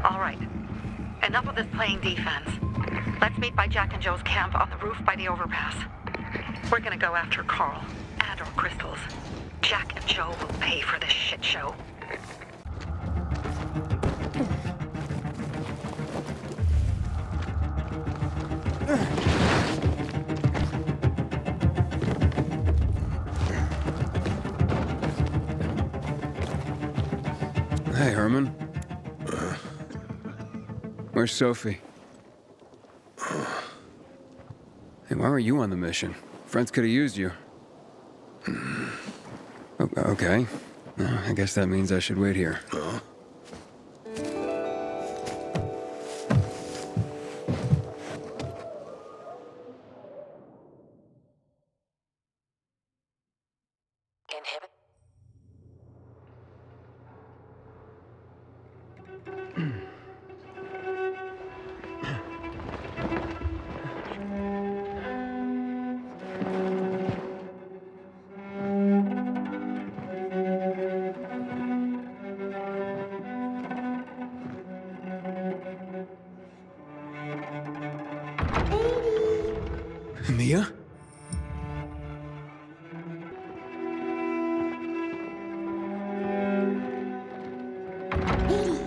All right. Enough of this playing defense. Let's meet by Jack and Joe's camp on the roof by the overpass. We're gonna go after Carl and our crystals. Jack and Joe will pay for this shit show. Hey, Herman. Where's Sophie? Hey, why were you on the mission? Friends could have used you. Okay. I guess that means I should wait here. Inhibit. Mia?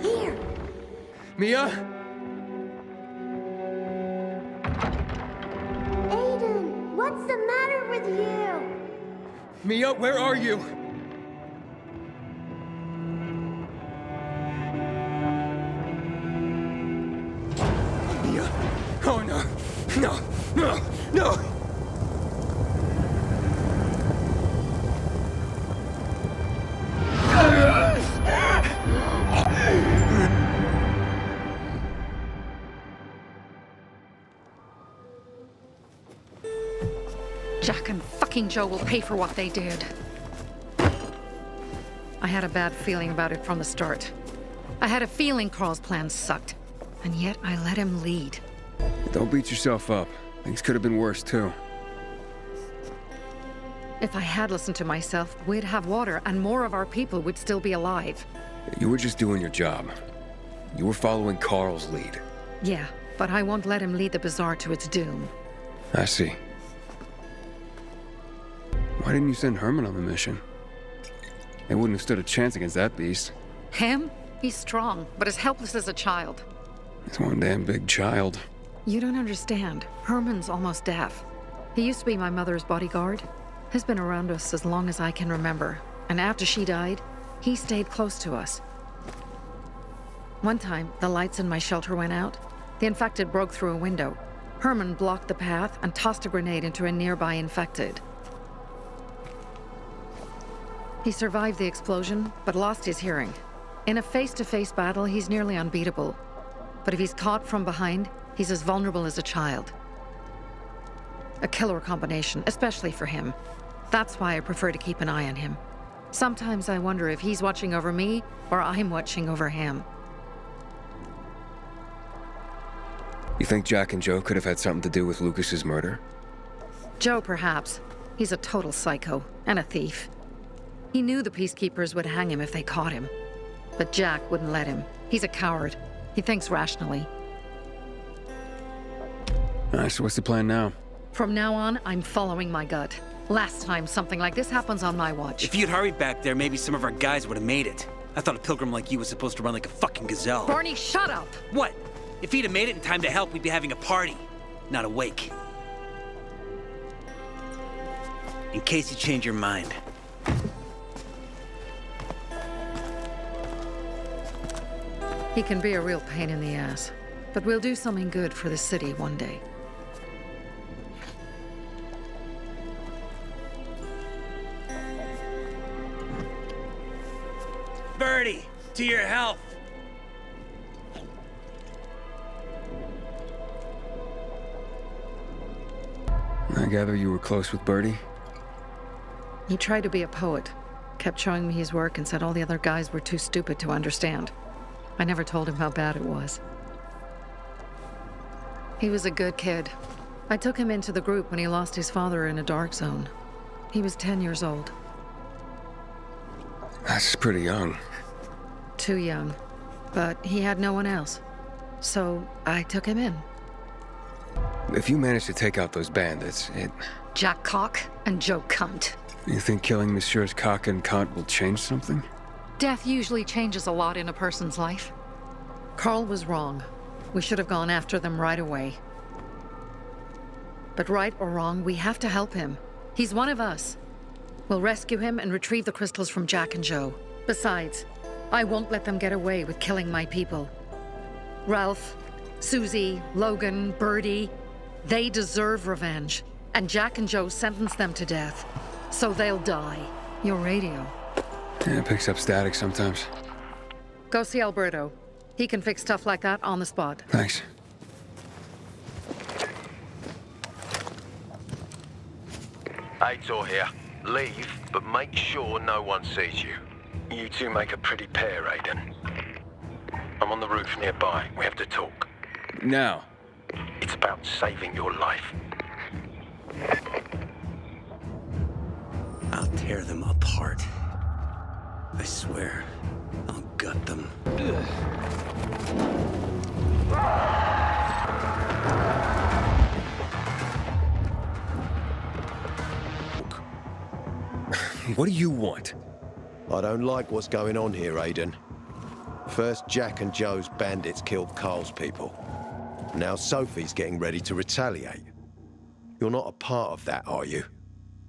Here. Mia? Aiden, what's the matter with you? Mia, where are you? Mia? Oh no! No! No! No! Jack and fucking Joe will pay for what they did. I had a bad feeling about it from the start. I had a feeling Carl's plan sucked, and yet I let him lead. Don't beat yourself up. Things could have been worse, too. If I had listened to myself, we'd have water and more of our people would still be alive. You were just doing your job. You were following Carl's lead. Yeah, but I won't let him lead the bazaar to its doom. I see. Why didn't you send Herman on the mission? They wouldn't have stood a chance against that beast. Him? He's strong, but as helpless as a child. He's one damn big child. You don't understand. Herman's almost deaf. He used to be my mother's bodyguard. He's been around us as long as I can remember. And after she died, he stayed close to us. One time, the lights in my shelter went out. The infected broke through a window. Herman blocked the path and tossed a grenade into a nearby infected. He survived the explosion, but lost his hearing. In a face-to-face battle, he's nearly unbeatable. But if he's caught from behind, he's as vulnerable as a child. A killer combination, especially for him. That's why I prefer to keep an eye on him. Sometimes I wonder if he's watching over me, or I'm watching over him. You think Jack and Joe could have had something to do with Lucas's murder? Joe, perhaps. He's a total psycho, and a thief. He knew the peacekeepers would hang him if they caught him. But Jack wouldn't let him. He's a coward. He thinks rationally. So what's the plan now? From now on, I'm following my gut. Last time something like this happens on my watch. If you'd hurried back there, maybe some of our guys would have made it. I thought a pilgrim like you was supposed to run like a fucking gazelle. Barney, shut up! What? If he'd have made it in time to help, we'd be having a party, not a wake. In case you change your mind. He can be a real pain in the ass, but we'll do something good for the city one day. Birdie, to your health. I gather you were close with Birdie? He tried to be a poet, kept showing me his work and said all the other guys were too stupid to understand. I never told him how bad it was. He was a good kid. I took him into the group when he lost his father in a dark zone. He was 10 years old. That's pretty young. Too young. but he had no one else. So I took him in. If you manage to take out those bandits, Jack Cock and Joe Cunt. You think killing Messieurs Cock and Cunt will change something? Death usually changes a lot in a person's life. Carl was wrong. We should have gone after them right away. But right or wrong, we have to help him. He's one of us. We'll rescue him and retrieve the crystals from Jack and Joe. Besides, I won't let them get away with killing my people. Ralph, Susie, Logan, Birdie, they deserve revenge. And Jack and Joe sentenced them to death. So they'll die. Your radio. Yeah, it picks up static sometimes. Go see Alberto. He can fix stuff like that on the spot. Thanks. Aitor here. Leave, but make sure no one sees you. You two make a pretty pair, Aiden. I'm on the roof nearby. We have to talk. Now. It's about saving your life. I'll tear them apart. I swear, I'll gut them. What do you want? I don't like what's going on here, Aiden. First, Jack and Joe's bandits killed Carl's people. Now Sophie's getting ready to retaliate. You're not a part of that, are you?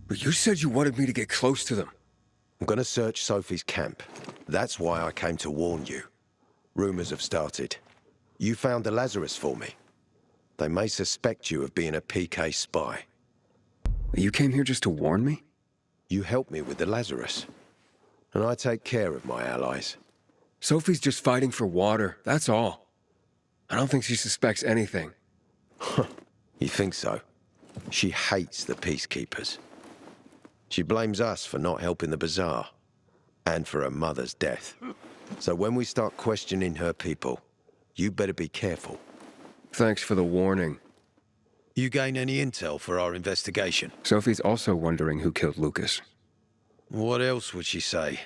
But you said you wanted me to get close to them. I'm gonna search Sophie's camp. That's why I came to warn you. Rumors have started. You found the Lazarus for me. They may suspect you of being a PK spy. You came here just to warn me? You helped me with the Lazarus. And I take care of my allies. Sophie's just fighting for water, that's all. I don't think she suspects anything. You think so? She hates the peacekeepers. She blames us for not helping the bazaar. And for her mother's death. So when we start questioning her people, you better be careful. Thanks for the warning. You gain any intel for our investigation? Sophie's also wondering who killed Lucas. What else would she say?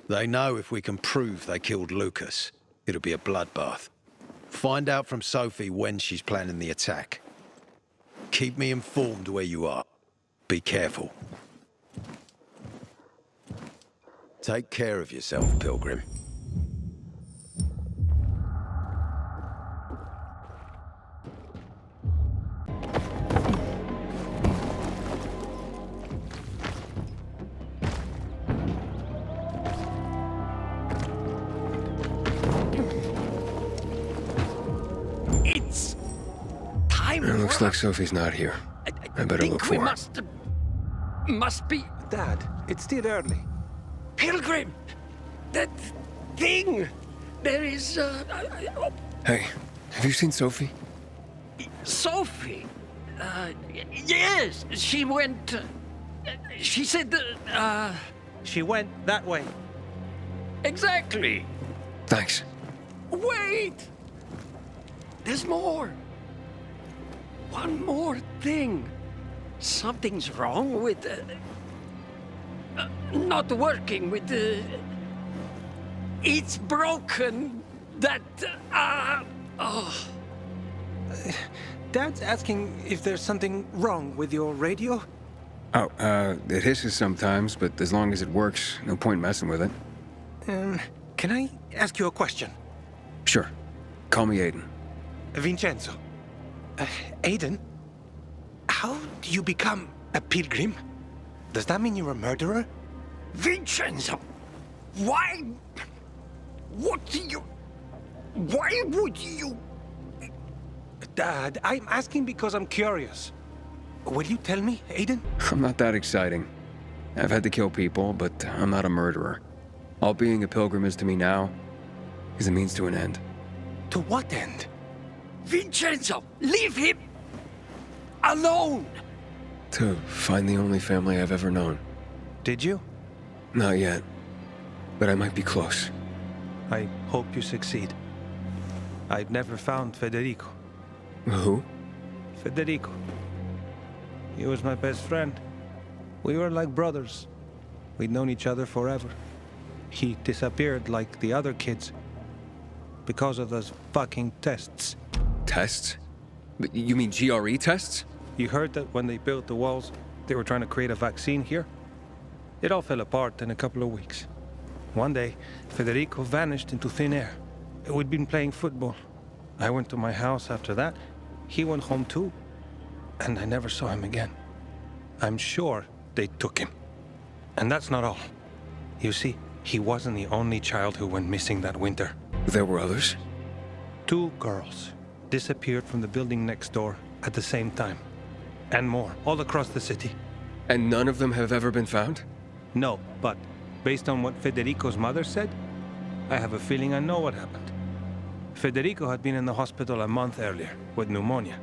They know if we can prove they killed Lucas, it'll be a bloodbath. Find out from Sophie when she's planning the attack. Keep me informed where you are. Be careful. Take care of yourself, Pilgrim. It's time. It looks like Sophie's not here. I better look for her. Must be Dad, it's still early. Pilgrim. That thing. There is Hey, have you seen Sophie? Sophie. Yes, she went. She said. She went that way. Exactly. Thanks. Wait. There's more. One more thing. Something's wrong with not working with the. It's broken. That oh. Dad's asking if there's something wrong with your radio? Oh, it hisses sometimes, but as long as it works, no point messing with it. Can I ask you a question? Sure. Call me Aiden. Vincenzo. Aiden? How do you become a pilgrim? Does that mean you're a murderer? Vincenzo, why? What do you? Why would you? Dad, I'm asking because I'm curious. Will you tell me, Aiden? I'm not that exciting. I've had to kill people, but I'm not a murderer. All being a pilgrim is to me now is a means to an end. To what end? Vincenzo, leave him alone. To find the only family I've ever known. Did you? Not yet, but I might be close. I hope you succeed. I've never found Federico. Who? Federico. He was my best friend. We were like brothers. We'd known each other forever. He disappeared like the other kids. because of those fucking tests. Tests? But you mean GRE tests? You heard that when they built the walls, they were trying to create a vaccine here? It all fell apart in a couple of weeks. One day, Federico vanished into thin air. We'd been playing football. I went to my house after that. He went home too. And I never saw him again. I'm sure they took him. And that's not all. You see, he wasn't the only child who went missing that winter. There were others? 2 girls disappeared from the building next door at the same time. And more, all across the city. And none of them have ever been found? No, but based on what Federico's mother said, I have a feeling I know what happened. Federico had been in the hospital a month earlier with pneumonia.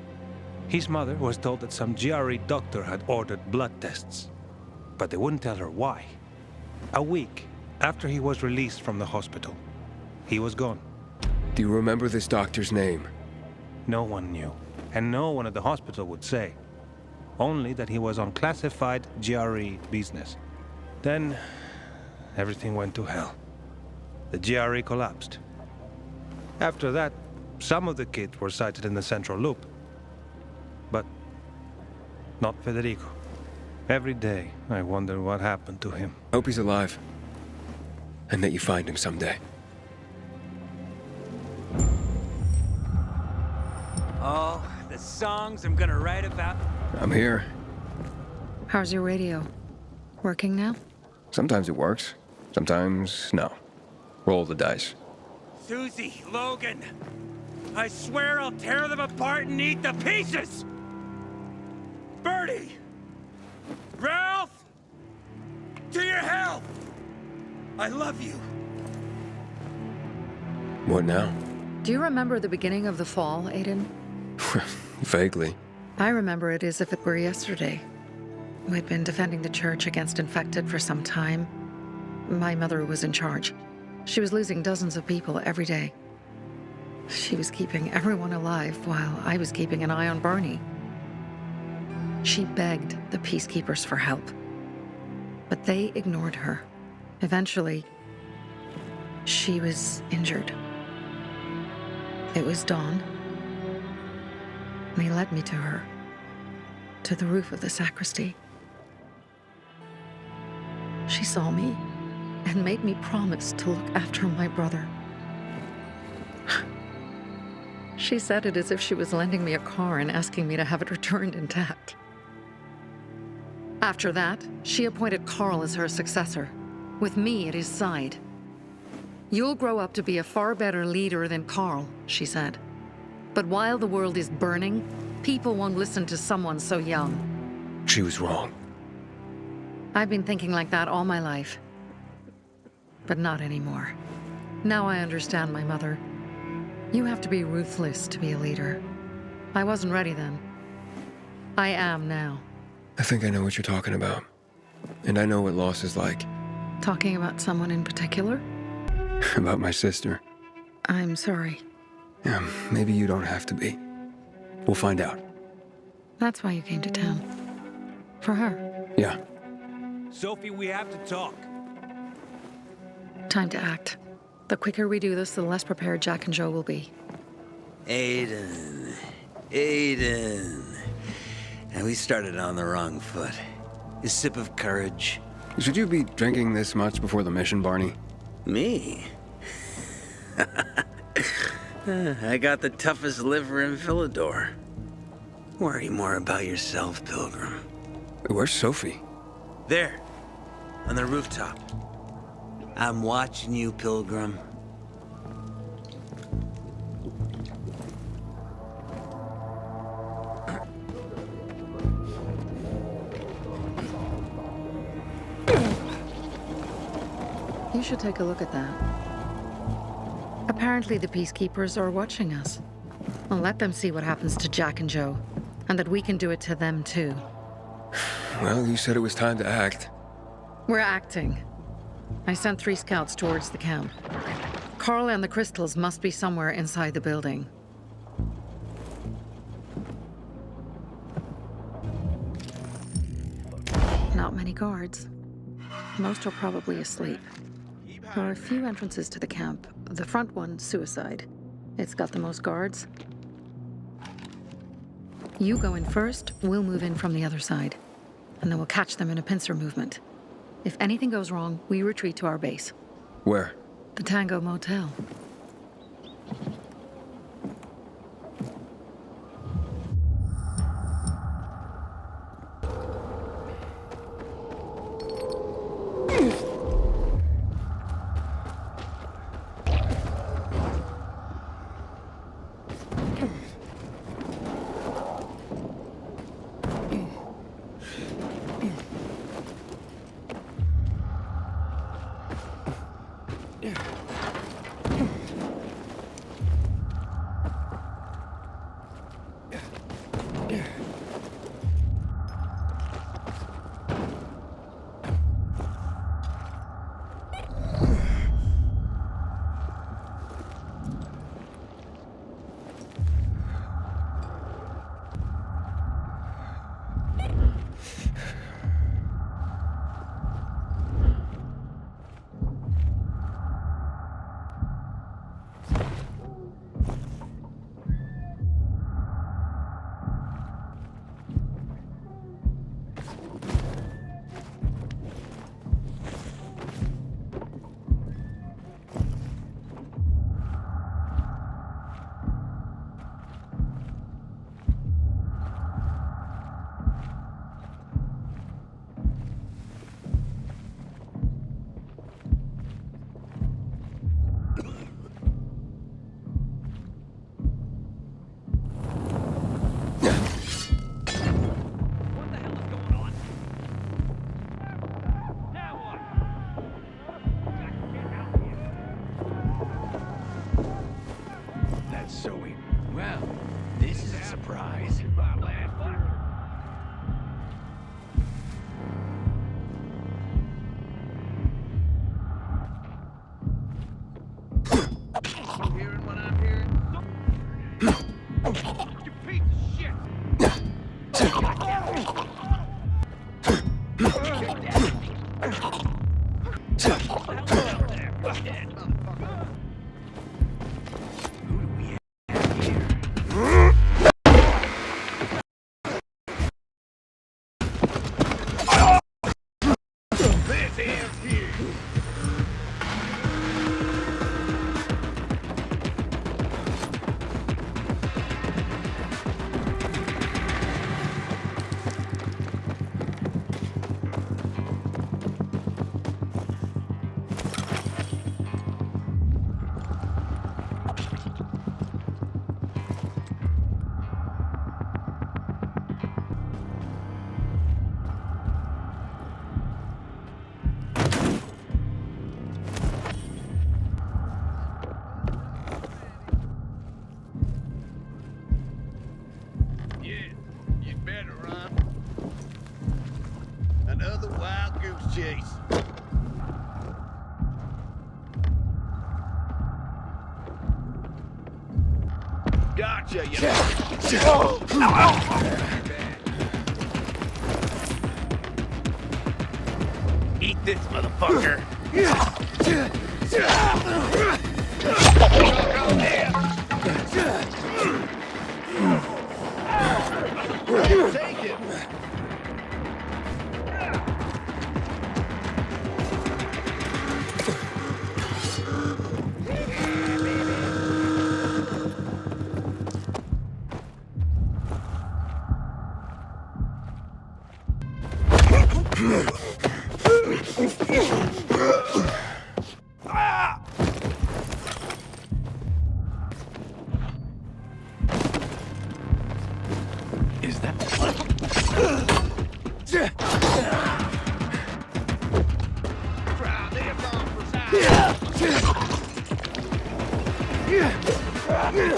His mother was told that some GRE doctor had ordered blood tests, but they wouldn't tell her why. A week after he was released from the hospital, he was gone. Do you remember this doctor's name? No one knew, and no one at the hospital would say. Only that he was on classified GRE business. Then, everything went to hell. The GRE collapsed. After that, some of the kids were sighted in the central loop. But not Federico. Every day, I wonder what happened to him. Hope he's alive. And that you find him someday. Oh, the songs I'm gonna write about. I'm here. How's your radio? Working now? Sometimes it works. Sometimes, no. Roll the dice. Susie, Logan, I swear I'll tear them apart and eat the pieces! Bertie! Ralph! To your health! I love you. What now? Do you remember the beginning of the fall, Aiden? Vaguely. I remember it as if it were yesterday. We'd been defending the church against infected for some time. My mother was in charge. She was losing dozens of people every day. She was keeping everyone alive while I was keeping an eye on Barney. She begged the peacekeepers for help, but they ignored her. Eventually, she was injured. It was dawn. They led me to her, to the roof of the sacristy. She saw me and made me promise to look after my brother. She said it as if she was lending me a car and asking me to have it returned intact. After that, she appointed Carl as her successor, with me at his side. You'll grow up to be a far better leader than Carl, she said. But while the world is burning, people won't listen to someone so young. She was wrong. I've been thinking like that all my life. But not anymore. Now I understand my mother. You have to be ruthless to be a leader. I wasn't ready then. I am now. I think I know what you're talking about. And I know what loss is like. Talking about someone in particular? About my sister. I'm sorry. Yeah, maybe you don't have to be. We'll find out. That's why you came to town. For her. Yeah. Sophie, we have to talk. Time to act. The quicker we do this, the less prepared Jack and Joe will be. Aiden. And we started on the wrong foot. A sip of courage. Should you be drinking this much before the mission, Barney? Me? I got the toughest liver in Villador. Worry more about yourself, Pilgrim. Where's Sophie? There, on the rooftop. I'm watching you, Pilgrim. You should take a look at that. Apparently the peacekeepers are watching us. Well, let them see what happens to Jack and Joe, and that we can do it to them too. Well, you said it was time to act. We're acting. I sent 3 scouts towards the camp. Carl and the crystals must be somewhere inside the building. Not many guards. Most are probably asleep. There are a few entrances to the camp. The front one, suicide. It's got the most guards. You go in first, we'll move in from the other side. And then we'll catch them in a pincer movement. If anything goes wrong, we retreat to our base. Where? The Tango Motel. Gotcha, you Eat this, motherfucker. Take it. Is that...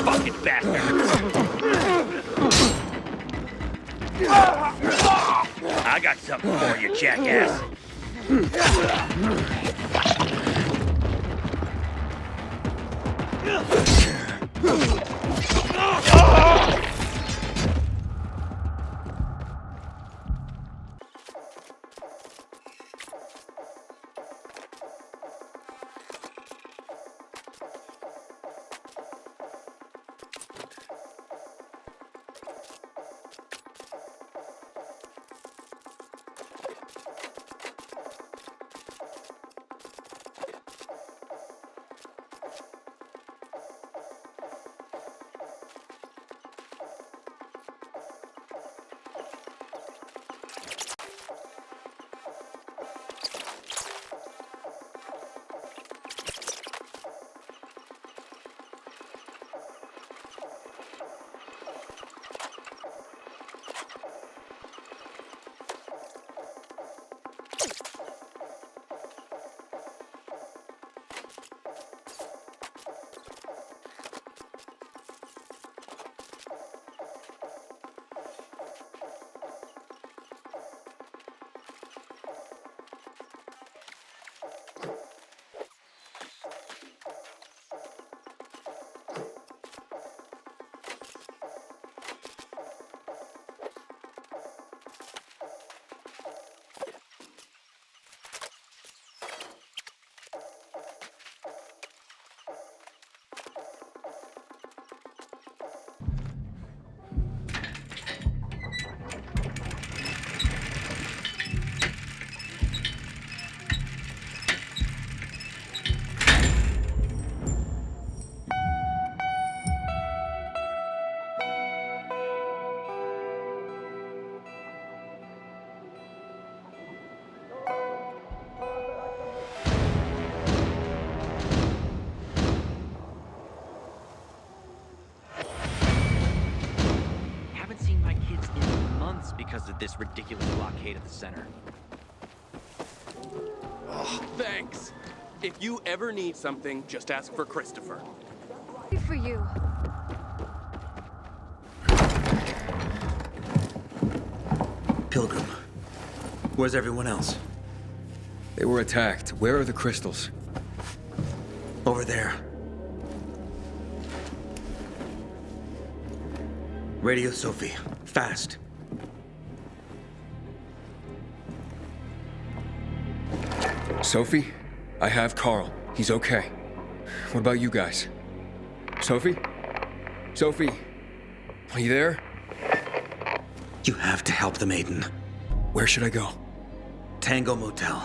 Fucking bastard! I got something for you, jackass. because of this ridiculous blockade at the center. Oh, thanks. If you ever need something, just ask for Christopher. For you. Pilgrim, where's everyone else? They were attacked. Where are the crystals? Over there. Radio Sophie, fast. Sophie? I have Carl. He's okay. What about you guys? Sophie? Sophie? Are you there? You have to help the maiden. Where should I go? Tango Motel.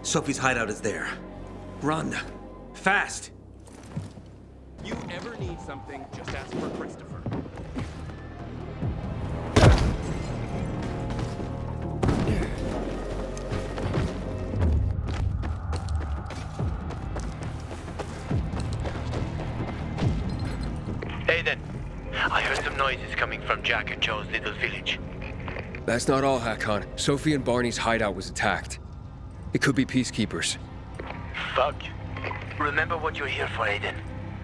Sophie's hideout is there. Run. Fast. You ever need something, just ask for Christopher. Aiden, I heard some noises coming from Jack and Joe's little village. That's not all, Hakon. Sophie and Barney's hideout was attacked. It could be peacekeepers. Fuck. Remember what you're here for, Aiden.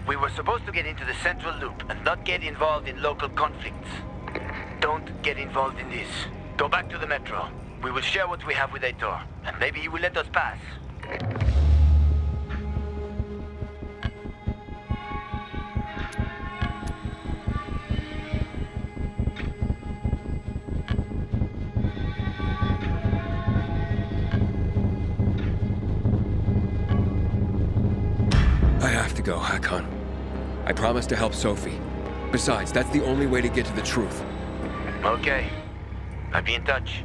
We were supposed to get into the central loop and not get involved in local conflicts. Don't get involved in this. Go back to the metro. We will share what we have with Aitor, and maybe he will let us pass. I have to go, Hakon. I promised to help Sophie. Besides, that's the only way to get to the truth. Okay. I'll be in touch.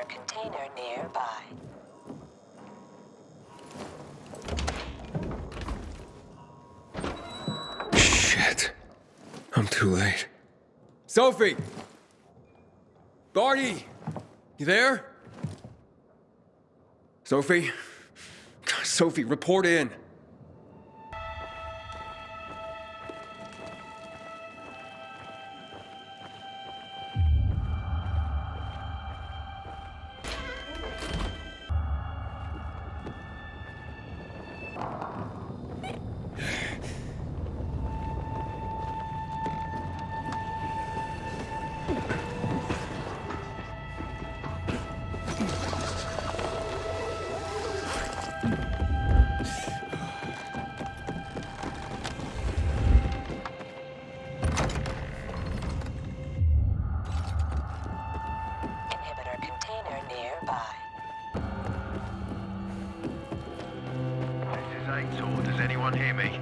Container nearby. Shit. I'm too late. Sophie! Barney! You there? Sophie? Sophie, report in. Inhibitor container nearby. This is Aitor. Does anyone hear me?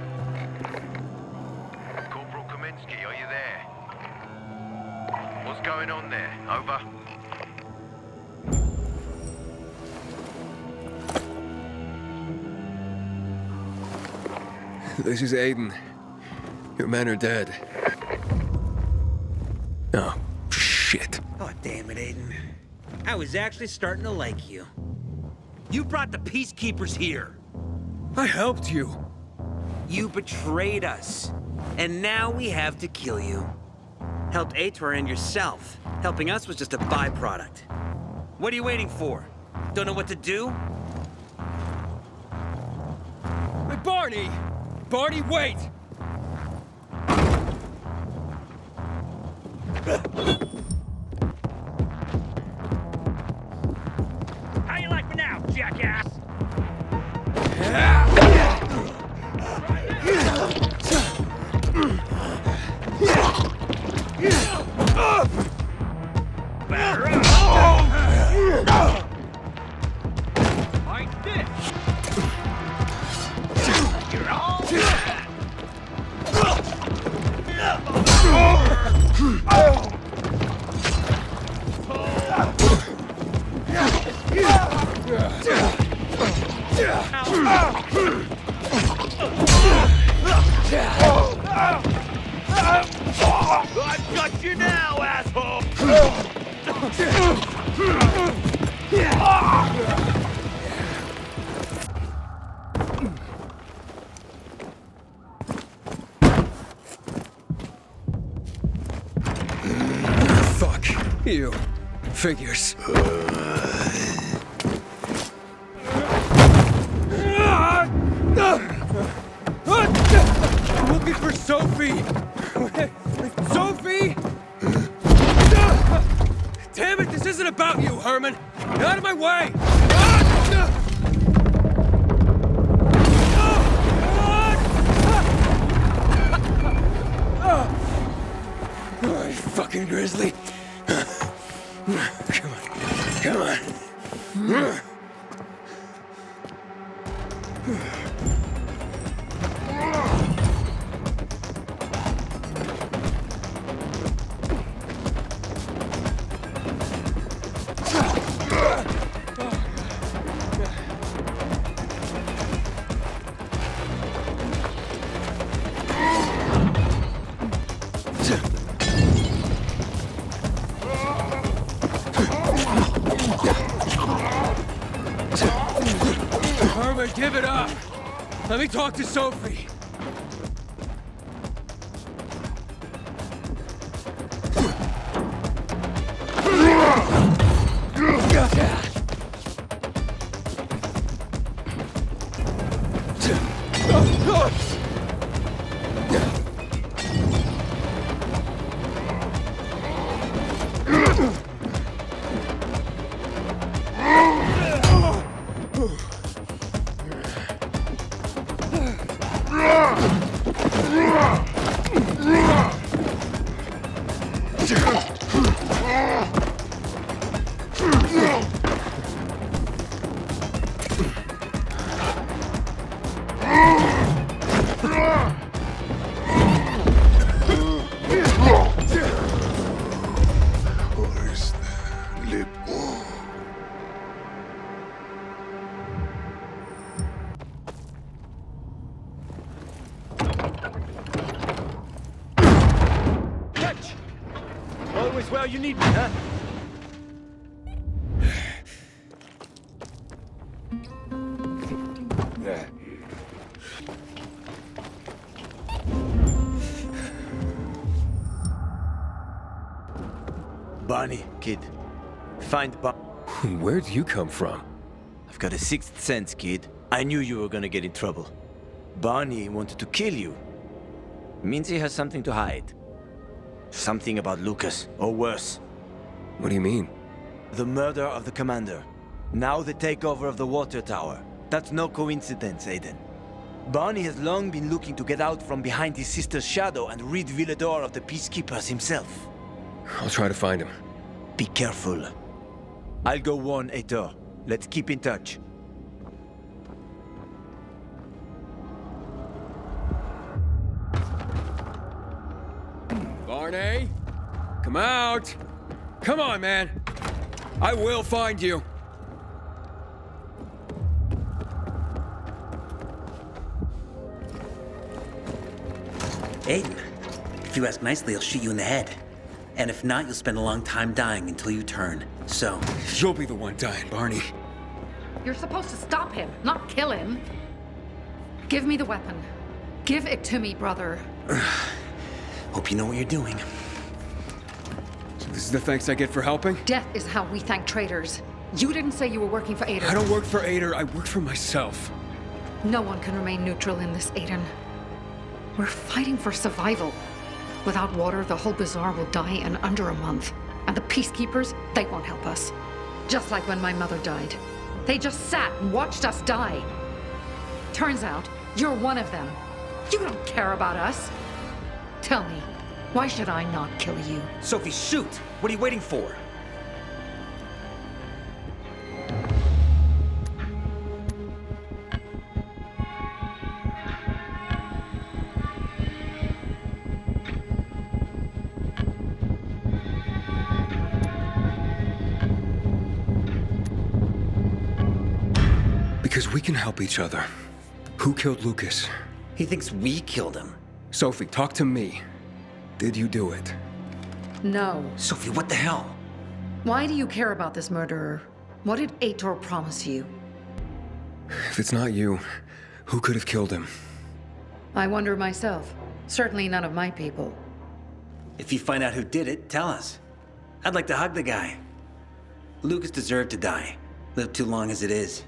Corporal Kaminsky, are you there? What's going on there? Over. This is Aiden. Your men are dead. Oh, shit. Oh, damn it, Aiden. I was actually starting to like you. You brought the peacekeepers here. I helped you. You betrayed us. And now we have to kill you. Helped Aitor and yourself. Helping us was just a byproduct. What are you waiting for? Don't know what to do? Hey, Barney! Barney, wait! How you like me now, jackass? Like this. You're all dead. I've got you now, asshole! Figures. I'm looking for Sophie! Sophie! Damn it, this isn't about you, Herman! Get out of my way! Oh, fucking grizzly. Come on. Come on. Herman, give it up. Let me talk to Sophie. Always where you need me, huh? Barney, kid. Find Barney. Where'd you come from? I've got a sixth sense, kid. I knew you were gonna get in trouble. Barney wanted to kill you. Means he has something to hide. Something about Lucas, or worse. What do you mean? The murder of the commander. Now the takeover of the water tower. That's no coincidence, Aiden. Barney has long been looking to get out from behind his sister's shadow and rid Villador of the Peacekeepers himself. I'll try to find him. Be careful. I'll go warn Aitor. Let's keep in touch. Barney? Come out! Come on, man! I will find you! Aiden, if you ask nicely, I'll shoot you in the head. And if not, you'll spend a long time dying until you turn. So... You'll be the one dying, Barney. You're supposed to stop him, not kill him. Give me the weapon. Give it to me, brother. Hope you know what you're doing. So this is the thanks I get for helping? Death is how we thank traitors. You didn't say you were working for Aiden. I don't work for Aiden, I work for myself. No one can remain neutral in this, Aiden. We're fighting for survival. Without water, the whole bazaar will die in under a month. And the peacekeepers, they won't help us. Just like when my mother died. They just sat and watched us die. Turns out, you're one of them. You don't care about us. Tell me, why should I not kill you? Sophie, shoot! What are you waiting for? Because we can help each other. Who killed Lucas? He thinks we killed him. Sophie, talk to me. Did you do it? No. Sophie, what the hell? Why do you care about this murderer? What did Aitor promise you? If it's not you, who could have killed him? I wonder myself. Certainly none of my people. If you find out who did it, tell us. I'd like to hug the guy. Lucas deserved to die. Lived too long as it is.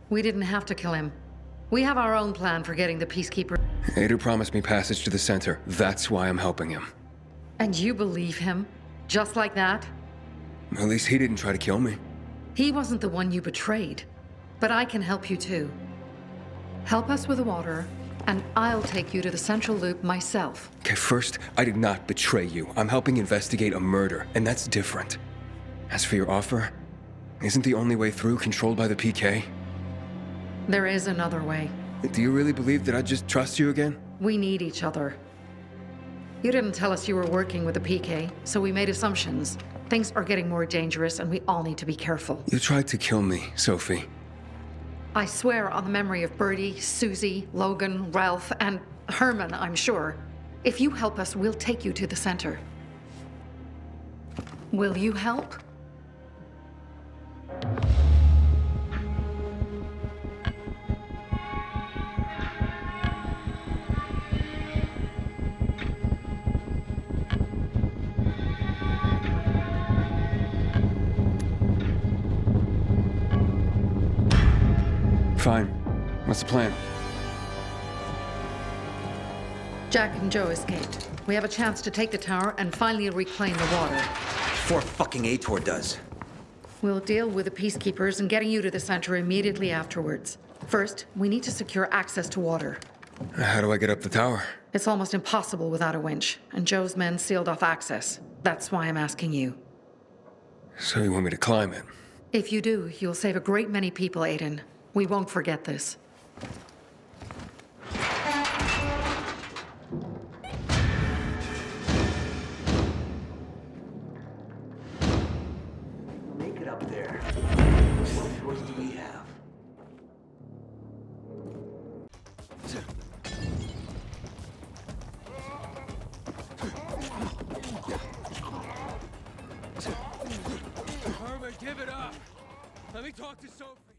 We didn't have to kill him. We have our own plan for getting the Peacekeeper. Ader promised me passage to the center. That's why I'm helping him. And you believe him? Just like that? At least he didn't try to kill me. He wasn't the one you betrayed. But I can help you too. Help us with the water, and I'll take you to the central loop myself. Okay, first, I did not betray you. I'm helping investigate a murder, and that's different. As for your offer, isn't the only way through controlled by the PK? There is another way. Do you really believe that I'd just trust you again? We need each other. You didn't tell us you were working with the PK, so we made assumptions. Things are getting more dangerous, and we all need to be careful. You tried to kill me, Sophie. I swear on the memory of Birdie, Susie, Logan, Ralph, and Herman, I'm sure. If you help us, we'll take you to the center. Will you help? Fine. What's the plan? Jack and Joe escaped. We have a chance to take the tower and finally reclaim the water. Before fucking Ator does. We'll deal with the Peacekeepers and getting you to the center immediately afterwards. First, we need to secure access to water. How do I get up the tower? It's almost impossible without a winch, and Joe's men sealed off access. That's why I'm asking you. So you want me to climb it? If you do, you'll save a great many people, Aiden. We won't forget this. Make it up there. What choice do we have? Herman, give it up. Let me talk to Sophie.